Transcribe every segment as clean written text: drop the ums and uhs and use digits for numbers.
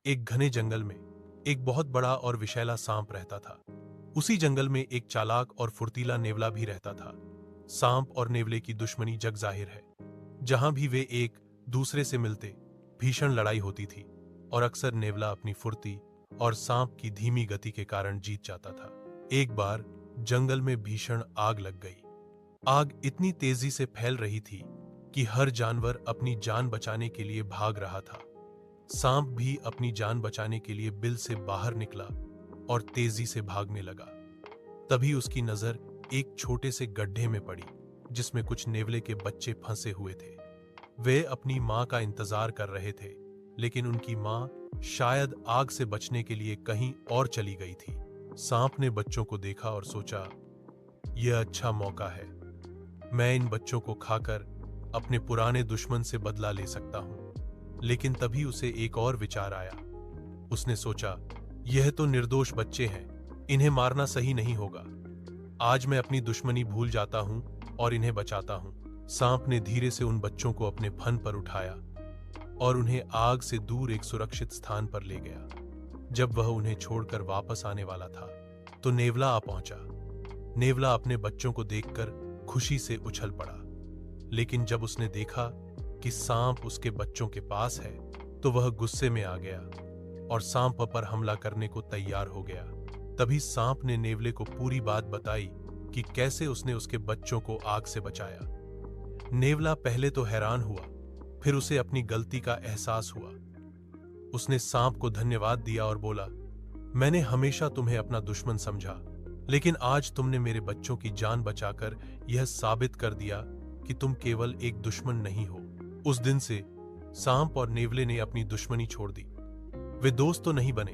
एक घने जंगल में एक बहुत बड़ा और विशैला सांप रहता था। उसी जंगल में एक चालाक और फुर्तीला नेवला भी रहता था। सांप और नेवले की दुश्मनी जग जाहिर है। जहां भी वे एक दूसरे से मिलते, भीषण लड़ाई होती थी और अक्सर नेवला अपनी फुर्ती और सांप की धीमी गति के कारण जीत जाता था। एक बार जंगल में भीषण आग लग गई। आग इतनी तेजी से फैल रही थी कि हर जानवर अपनी जान बचाने के लिए भाग रहा था। सांप भी अपनी जान बचाने के लिए बिल से बाहर निकला और तेजी से भागने लगा। तभी उसकी नजर एक छोटे से गड्ढे में पड़ी जिसमें कुछ नेवले के बच्चे फंसे हुए थे। वे अपनी मां का इंतजार कर रहे थे, लेकिन उनकी मां शायद आग से बचने के लिए कहीं और चली गई थी। सांप ने बच्चों को देखा और सोचा, यह अच्छा मौका है। मैं इन बच्चों को खाकर अपने पुराने दुश्मन से बदला ले सकता हूं। लेकिन तभी उसे एक और विचार आया। उसने सोचा, यह तो निर्दोष बच्चे हैं, इन्हें मारना सही नहीं होगा। आज मैं अपनी दुश्मनी भूल जाता हूं और इन्हें बचाता हूं। सांप ने धीरे से उन बच्चों को अपने फन पर उठाया और उन्हें आग से दूर एक सुरक्षित स्थान पर ले गया। जब वह उन्हें छोड़कर वापस आने वाला था तो नेवला आ पहुंचा। नेवला अपने बच्चों को देखकर खुशी से उछल पड़ा, लेकिन जब उसने देखा कि सांप उसके बच्चों के पास है तो वह गुस्से में आ गया और सांप पर हमला करने को तैयार हो गया। तभी सांप ने नेवले को पूरी बात बताई कि कैसे उसने उसके बच्चों को आग से बचाया। नेवला पहले तो हैरान हुआ, फिर उसे अपनी गलती का एहसास हुआ। उसने सांप को धन्यवाद दिया और बोला, मैंने हमेशा तुम्हें अपना दुश्मन समझा, लेकिन आज तुमने मेरे बच्चों की जान बचाकर यह साबित कर दिया कि तुम केवल एक दुश्मन नहीं हो। उस दिन से सांप और नेवले ने अपनी दुश्मनी छोड़ दी। वे दोस्त तो नहीं बने,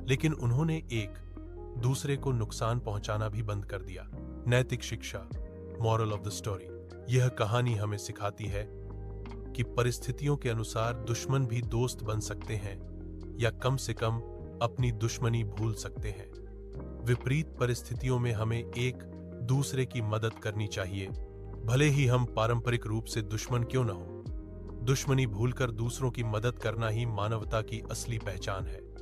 लेकिन उन्होंने एक दूसरे को नुकसान पहुंचाना भी बंद कर दिया। नैतिक शिक्षा, मॉरल ऑफ द स्टोरी। यह कहानी हमें सिखाती है कि परिस्थितियों के अनुसार दुश्मन भी दोस्त बन सकते हैं या कम से कम अपनी दुश्मनी भूल सकते हैं। विपरीत परिस्थितियों में हमें एक दूसरे की मदद करनी चाहिए, भले ही हम पारंपरिक रूप से दुश्मन क्यों न हो। दुश्मनी भूलकर दूसरों की मदद करना ही मानवता की असली पहचान है।